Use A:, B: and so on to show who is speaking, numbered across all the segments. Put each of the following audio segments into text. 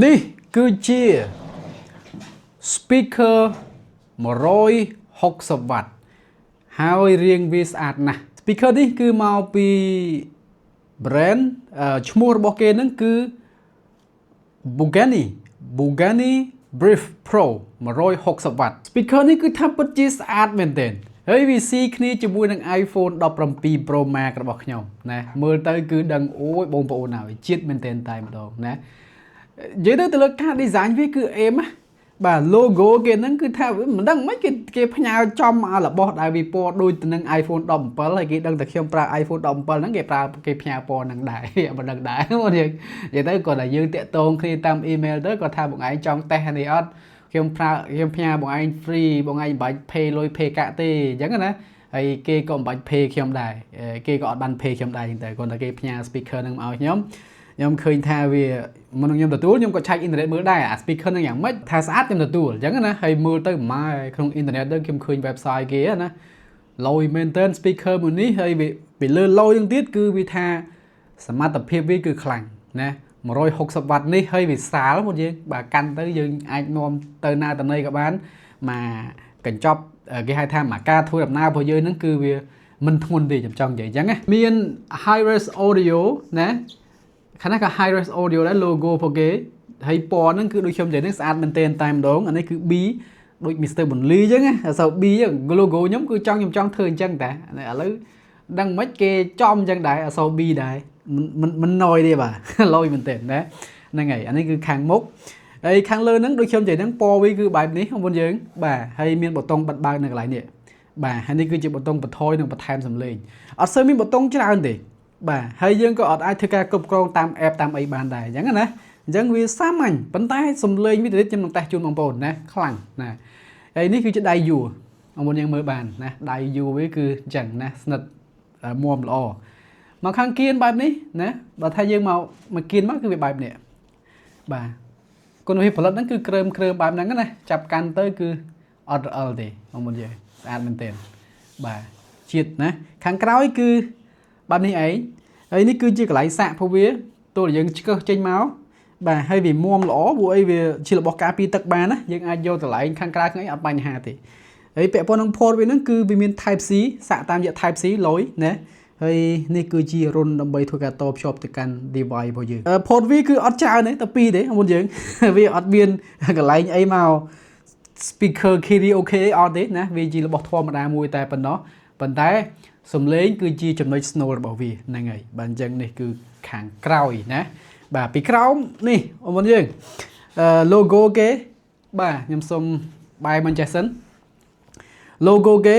A: នេះគឺជា speaker 160 វ៉ាត់ហើយរាងវាស្អាតណាស់ speaker នេះគឺមកពី brand ឈ្មោះរបស់គេហ្នឹងគឺ Bugani Brief Pro 160 វ៉ាត់ speaker នេះគឺថាពិតជាស្អាតមែនទែនហើយវាស៊ីគ្នាជាមួយនឹង iPhone 17 Pro Max របស់ខ្ញុំណាមើលទៅគឺដឹងអូយបងប្អូនហើយជាតិមែនទែនតែម្ដងណានិយាយទៅលើការ design វាគឺអេមណាបាទ logo គេហ្នឹងគឺថាមិនដឹងមិនគេផ្ញើចំឲ្យរបស់ដែលវាពណ៌ដូចទៅនឹង iPhone 17ហើយគេដឹងតែខ្ញុំប្រើ iPhone 17ហ្នឹងគេផ្ញើពណ៌ហ្នឹងដែរមិនដឹងដែរមកយើងនិយាយទៅគាត់តែយើងតាក់ទងគ្នាតាម email ទៅគាត់ថាបងឯងចង់តេស្តនេះអត់ខ្ញុំផ្ញើបងឯង free បងឯងមិនបាច់ pay លុយ pay កាក់ទេអញ្ចឹងណាហើយគេក៏មិនបាច់ pay ខ្ញុំដែរគេក៏អត់បាន pay ខ្ញុំដែរអញ្ចឹងទៅគាត់តែគេផ្ញើ speaker ហ្នឹងមកឲ្យខ្ញុំឃើញថាវាមុនខ្ញុំទទួលខ្ញុំក៏ឆែកអ៊ីនធឺណិតមើលដែរអា speaker ហ្នឹងយ៉ាងម៉េចថាស្អាតខ្ញុំទទួលអញ្ចឹងណាហើយមើលទៅម៉ែក្នុងអ៊ីនធឺណិតទៅខ្ញុំឃើញ website គេណាលយមែនតើ speaker មួយនេះហើយវាលើលយនឹងទៀតគឺវាថាសមត្ថភាពវាគឺខ្លាំងណា160 វ៉ាត់នេះហើយវាសាលមកយើងបើកាន់ទៅយើងអាចនាំទៅណាទៅណីក៏បានមកកញ្ចប់គេហៅថាមកការធ្វើដំណើររបស់យើងហ្នឹងគឺវាមិនធ្ងន់ទេខ្ញុំចង់និយាយអញ្ចឹងណាមាន high res audio ណាខណៈក៏ high res audio ដែរ logo របស់គេហើយពណ៌ហ្នឹងគឺដូចខ្ញុំនិយាយហ្នឹងស្អាតមែនទែនតែម្ដងអានេះគឺ B ដូច Mr. Bunly អញ្ចឹងណាអសៅ B ហ្នឹង logo ខ្ញុំគឺខ្ញុំចង់ធ្វើអញ្ចឹងតែឥឡូវដឹងមិនគេចំអញ្ចឹងដែរអសៅ B ដែរមិនណយទេបាទលយមែនទែនណាហ្នឹងហើយអានេះគឺខាងមុខហើយខាងលើហ្នឹងដូចខ្ញុំនិយាយហ្នឹងពណ៌វាគឺបែបនេះបងប្អូនយើងបាទហើយមានប៊ូតុងបិទបើកនៅកន្លែងនេះបាទហើយនេះគឺជាប៊ូតុងបន្ថយនិងបន្ថែមសំឡេងអត់សូវមានប៊ូតុងច្រើនទេបាទហើយយើងក៏អត់អាចធ្វើការគ្រប់គ្រងតាម app តាមអីបានដែរអញ្ចឹងណាអញ្ចឹងវាសាមញ្ញប៉ុន្តែសំឡេងវាទៅខ្ញុំនឹងតេស្តជូនបងប្អូនណាខ្លាំងណាហើយនេះគឺជាដៃយួរបងប្អូនយើងមើលបានណាដៃយួរវាគឺអញ្ចឹងណាស្និតមាំល្អមកខាងគៀនបែបនេះណាបើថាយើងមកគៀនមកគឺវាបែបនេះបាទគុណភាពផលិតហ្នឹងគឺគ្រើមបែបហ្នឹងណាចាប់កាន់ទៅគឺអត់រអិលទេបងប្អូនយើងស្អាតមែនទែនបាទជាតិណាខាងក្រោយគឺបែបនេះឯងហើយនេះគឺជាកន្លែងសាករបស់វាទោះយើងឆ្កឹះចេញមកបាទហើយវាមាំល្អព្រោះអីវាជារបស់ការពារទឹកបានណាយើងអាចយកកន្លែងខាងក្រៅហ្នឹងអត់បញ្ហាទេហើយពាក់ព័ន្ធនឹង port វាហ្នឹងគឺវាមាន type C សាកតាមរយៈ type C លយណាហើយនេះគឺជារុនដើម្បីធ្វើការតភ្ជាប់ទៅកាន់ device របស់យើងport វាគឺអត់ច្រើនទេតែ2ទេបងប្អូនយើងវាអត់មានកន្លែងអីមក speaker karaoke អត់ទេណាវាជារបស់ធម្មតាមួយតែប៉ុណ្ណោះប៉ុន្តែសំឡេងគឺជាចំណុចស្នូលរបស់វាហ្នឹងហើយបាទអញ្ចឹងនេះគឺខាងក្រោយណាបាទពីក្រោមនេះបងប្អូនយើងlogo គេបាទខ្ញុំសុំបាយមិនចេះសិន logo គេ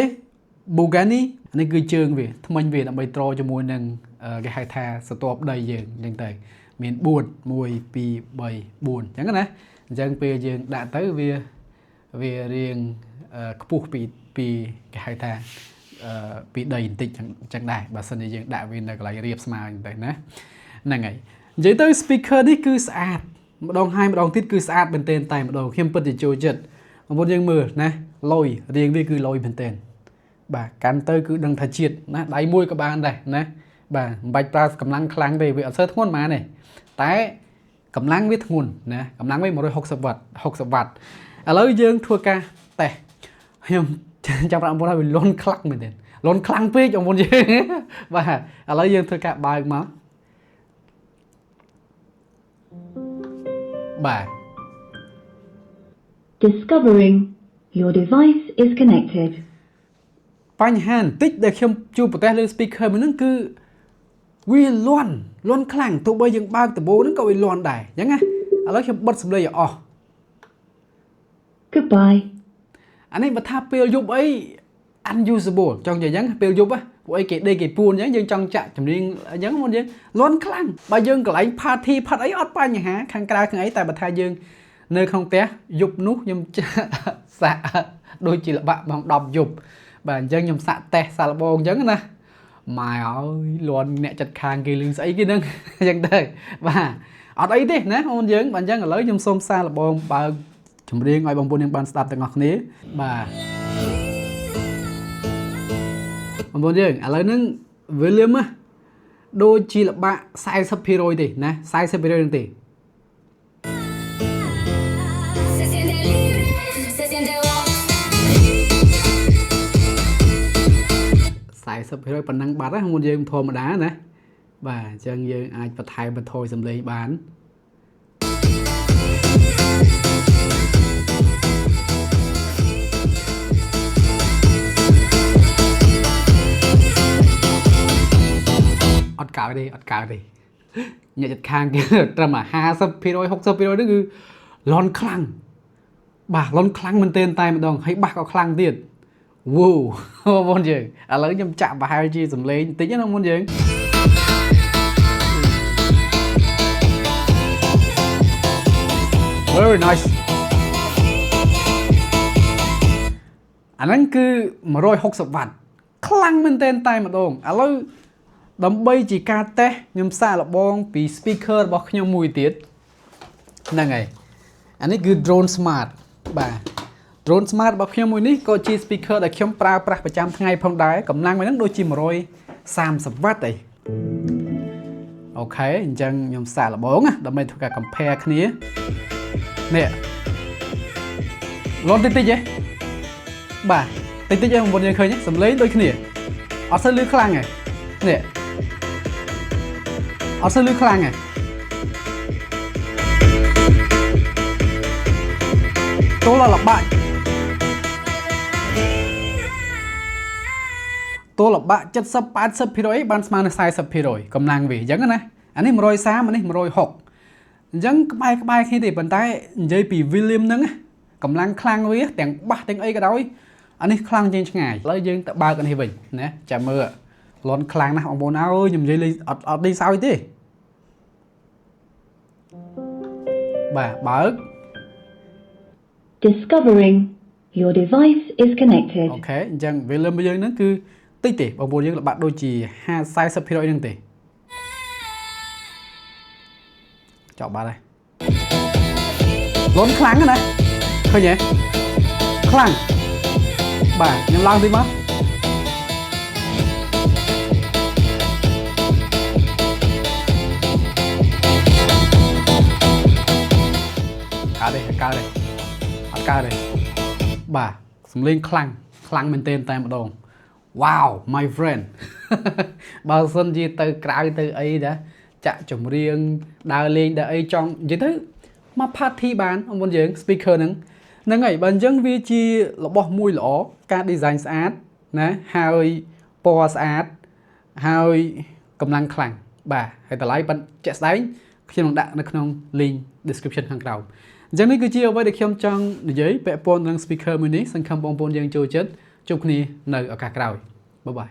A: Bugani នេះគឺជើងវាថ្មិញវាដើម្បីត្រជាមួយនឹងគេហៅថាស្ទាប់ដីយើងអញ្ចឹងទៅមាន4 1 2 3 4អញ្ចឹងណាអញ្ចឹងពេលយើងដាក់ទៅវារៀងខ្ពស់ពីគេហៅថាពីដីបន្តិចអញ្ចឹងដែរបើសិនជាយើងដាក់វានៅកន្លែងរាបស្មើអញ្ចឹងទៅណាហ្នឹងហើយនិយាយទៅ speaker នេះគឺស្អាតម្ដងហើយម្ដងទៀតគឺស្អាតមែនទែនតែម្ដងខ្ញុំពិតជាចូលចិត្តបងប្អូនយើងមើលណាលយរៀងវាគឺលយមែនទែនបាទកាន់ទៅគឺដឹងថាជាតិណាដៃមួយក៏បានដែរណាបាទមិនបាច់ប្រើកម្លាំងខ្លាំងទេវាអត់សូវធ្ងន់ប៉ុន្មានទេតែកម្លាំងវាធ្ងន់ណាកម្លាំងវា160 វ៉ាត់60 វ៉ាត់ឥឡូវយើងធ្វើការតេស្តខ្ញុំចាំប្រាប់បងប្អូនឲ្យវាលន់ខ្លាំងមែនទេលន់ខ្លាំងពេកបងប្អូនយើងបាទឥឡូវយើងធ្វើការបើកមកបាទ
B: Discovering your device is connected
A: បញ្ហាបន្តិចដែលខ្ញុំជួបប្រទះលើ speaker មួយហ្នឹងគឺវាលន់ខ្លាំងទោះបីយើងបើកដំបូងហ្នឹងក៏វាលន់ដែរអញ្ចឹងណាឥឡូវខ្ញុំបិទសំឡេងឲ្យអស់
B: Goodbye
A: អានេះបើថាពេលយប់អី unusable ចង់និយាយអញ្ចឹងពេលយប់ហ៎ពួកអីគេដេកគេពួនអញ្ចឹងយើងចង់ចាក់ចម្រៀងអញ្ចឹងមុនយើងលន់ខ្លាំងបើយើងកន្លែង party ផាត់អីអត់បញ្ហាខាងក្រៅខាងអីតែបើថាយើងនៅក្នុងផ្ទះយប់នោះខ្ញុំសាក់ដូចជាល្បាក់ម៉ោង10យប់បាទអញ្ចឹងខ្ញុំសាក់តេស្តសាឡបងអញ្ចឹងណាម៉ែអើយលន់អ្នកចិត្តខាងគេលឺស្អីគេហ្នឹងអញ្ចឹងទៅបាទអត់អីទេណាអូនយើងបាទអញ្ចឹងឥឡូវខ្ញុំសូមសាឡបងបើកចម្រៀងឲ្យបងប្អូនយើងបានស្ដាប់ទាំងអស់គ្នាបាទបងប្អូនយើងឥឡូវហ្នឹង volume ណាដូចជាល្បាក់ 40% ទេណា 40% ទេ 40%ប៉ុណ្ណឹងបាត់ហ្នឹងមុនយើងធម្មតាណាបាទអញ្ចឹងយើងអាចបន្ថែមបន្ថយសំឡេងបានអត់កើទេអត់កើទេអ្នកចិត្តខាងគេត្រឹម50% 60% ហ្នឹងគឺលន់ខ្លាំងបាទលន់ខ្លាំងមែនទែនតែម្ដងហើយបាសក៏ខ្លាំងទៀតវ៉ូបងយើងឥឡូវខ្ញុំចាក់ប្រហែលជាសំឡេងបន្តិចណាមុនយើងvery nice អាហ្នឹងគឺ160វ៉ាត់ខ្លាំងមែនទែនតែម្ដងឥឡូវដើម្បីជាការតេស្តខ្ញុំសាកល្បងពី speaker របស់ខ្ញុំមួយទៀតហ្នឹងហើយអានេះគឺ drone smart បាទ drone smart របស់ខ្ញុំមួយនេះក៏ជា speaker ដែលខ្ញុំប្រើប្រាស់ប្រចាំថ្ងៃផងដែរកម្លាំងវាហ្នឹងដូចជា130វ៉ាត់អីអូខេអញ្ចឹងខ្ញុំសាកល្បងណាដើម្បីធ្វើការ compare គ្នានេះលន់តិចតិចទេបាទតិចតិចបងប្អូនយើងឃើញសំឡេងដូចគ្នាអត់សូវលឺខ្លាំងទេនេះអត់សូវលឺខ្លាំងទេចូលល្បាក់ចូលល្បាក់ 70-80% បានស្មើនឹង 40% កម្លាំងវាអញ្ចឹងណាអានេះ130អានេះ160អញ្ចឹងក្បែរគ្នាទេប៉ុន្តែនិយាយពី William ហ្នឹងកម្លាំងខ្លាំងវាទាំងបាសទាំងអីក៏ដោយអានេះខ្លាំងជាងឆ្ងាយឥឡូវយើងទៅបើកអានេះវិញណាចាំមើលលន់ខ្លាំងណាស់បងប្អូនអើយខ្ញុំនិយាយលេងអត់លេងសើចទេបាទបើក
B: Discovering your device is connected
A: អូខេអញ្ចឹង William របស់យើងហ្នឹងគឺតិចទេបងប្អូនយើងល្បាក់ដូចជា 40% ហ្នឹងទេចប់បាត់ហើយលន់ខ្លាំងណាឃើញទេខ្លាំងបាទខ្ញុំឡើងតិចមកកើតទេអត់កើតទេបាទសំឡេងខ្លាំងមែនទែនតែម្ដង Wow my friend បើសិនជាទៅក្រៅទៅអីណាចាក់ចម្រៀងដើរលេងដើរអីចង់និយាយទៅមក party បានបងប្អូនយើង speaker ហ្នឹងហើយបើអញ្ចឹងវាជារបស់មួយល្អការ design ស្អាតណាហើយពណ៌ស្អាតហើយកម្លាំងខ្លាំងបាទហើយតម្លៃប៉ុន្តែជាក់ស្ដែងខ្ញុំនឹងដាក់នៅក្នុង link description ខាងក្រោមអញ្ចឹងនេះគឺជាអ្វីដែលខ្ញុំចង់និយាយពាក់ព័ន្ធនឹង speaker មួយនេះសង្ឃឹមបងប្អូនយើងចូលចិត្តជួបគ្នានៅឱកាសក្រោយបាយបាយ